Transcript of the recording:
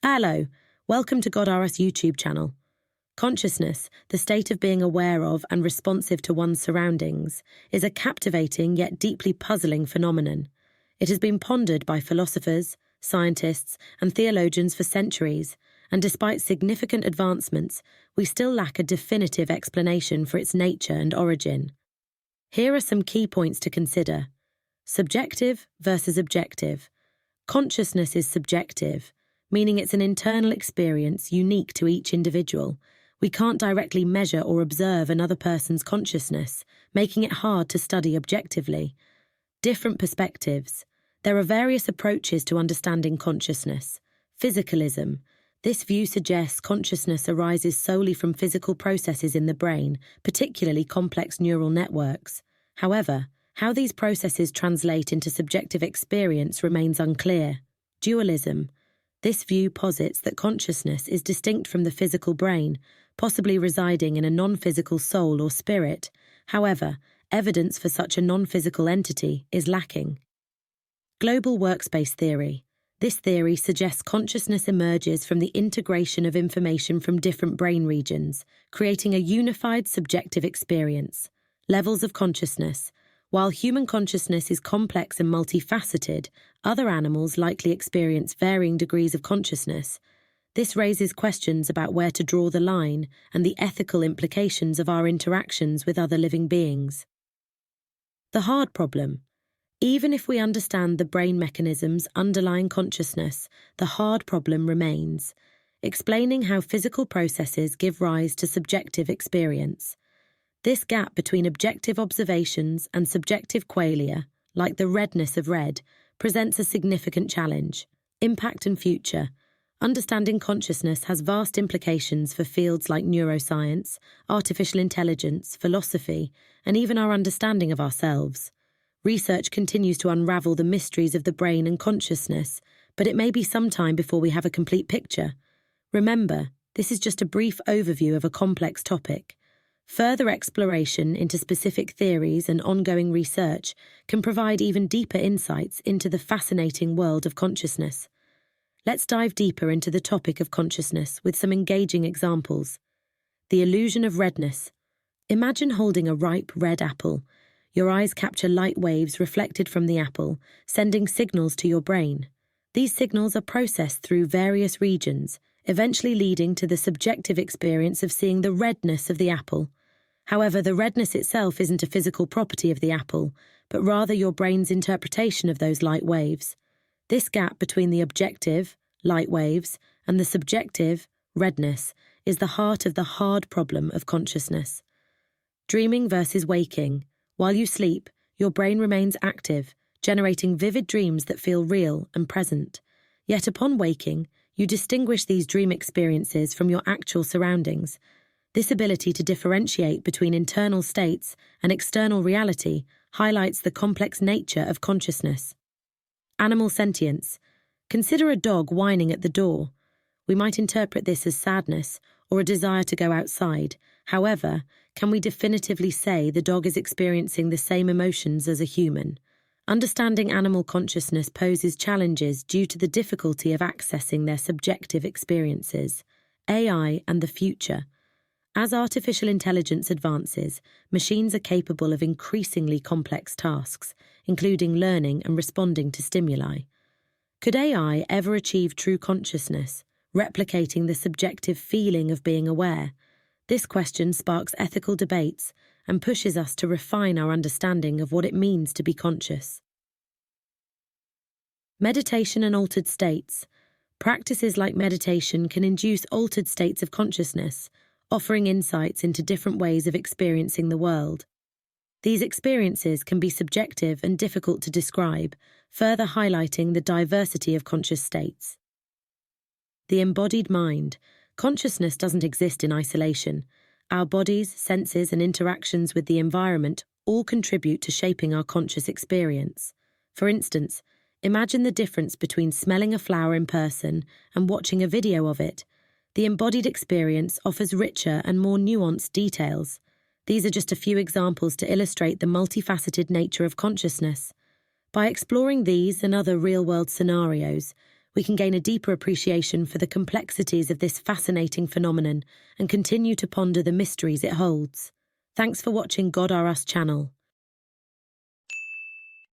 Hello, welcome to GodRS YouTube channel. Consciousness, the state of being aware of and responsive to one's surroundings, is a captivating yet deeply puzzling phenomenon. It has been pondered by philosophers, scientists, and theologians for centuries, and despite significant advancements, we still lack a definitive explanation for its nature and origin. Here are some key points to consider. Subjective versus objective. Consciousness is subjective, meaning it's an internal experience unique to each individual. We can't directly measure or observe another person's consciousness, making it hard to study objectively. Different perspectives. There are various approaches to understanding consciousness. Physicalism. This view suggests consciousness arises solely from physical processes in the brain, particularly complex neural networks. However, how these processes translate into subjective experience remains unclear. Dualism. This view posits that consciousness is distinct from the physical brain, possibly residing in a non-physical soul or spirit. However, evidence for such a non-physical entity is lacking. Global workspace theory. This theory suggests consciousness emerges from the integration of information from different brain regions, creating a unified subjective experience. Levels of consciousness. While human consciousness is complex and multifaceted, other animals likely experience varying degrees of consciousness. This raises questions about where to draw the line and the ethical implications of our interactions with other living beings. The hard problem. Even if we understand the brain mechanisms underlying consciousness, the hard problem remains, explaining how physical processes give rise to subjective experience. This gap between objective observations and subjective qualia, like the redness of red, presents a significant challenge. Impact and future. Understanding consciousness has vast implications for fields like neuroscience, artificial intelligence, philosophy, and even our understanding of ourselves. Research continues to unravel the mysteries of the brain and consciousness, but it may be some time before we have a complete picture. Remember, this is just a brief overview of a complex topic. Further exploration into specific theories and ongoing research can provide even deeper insights into the fascinating world of consciousness. Let's dive deeper into the topic of consciousness with some engaging examples. The illusion of redness. Imagine holding a ripe red apple. Your eyes capture light waves reflected from the apple, sending signals to your brain. These signals are processed through various regions, eventually leading to the subjective experience of seeing the redness of the apple. However, the redness itself isn't a physical property of the apple, but rather your brain's interpretation of those light waves. This gap between the objective, light waves, and the subjective, redness, is the heart of the hard problem of consciousness. Dreaming versus waking. While you sleep, your brain remains active, generating vivid dreams that feel real and present. Yet upon waking, you distinguish these dream experiences from your actual surroundings. This ability to differentiate between internal states and external reality highlights the complex nature of consciousness. Animal sentience. Consider a dog whining at the door. We might interpret this as sadness or a desire to go outside. However, can we definitively say the dog is experiencing the same emotions as a human? Understanding animal consciousness poses challenges due to the difficulty of accessing their subjective experiences. AI and the future. As artificial intelligence advances, machines are capable of increasingly complex tasks, including learning and responding to stimuli. Could AI ever achieve true consciousness, replicating the subjective feeling of being aware? This question sparks ethical debates and pushes us to refine our understanding of what it means to be conscious. Meditation and altered states. Practices like meditation can induce altered states of consciousness, offering insights into different ways of experiencing the world. These experiences can be subjective and difficult to describe, further highlighting the diversity of conscious states. The embodied mind. Consciousness doesn't exist in isolation. Our bodies, senses, and interactions with the environment all contribute to shaping our conscious experience. For instance, imagine the difference between smelling a flower in person and watching a video of it. The embodied experience offers richer and more nuanced details. These are just a few examples to illustrate the multifaceted nature of consciousness. By exploring these and other real-world scenarios, we can gain a deeper appreciation for the complexities of this fascinating phenomenon and continue to ponder the mysteries it holds. Thanks for watching God R Us channel.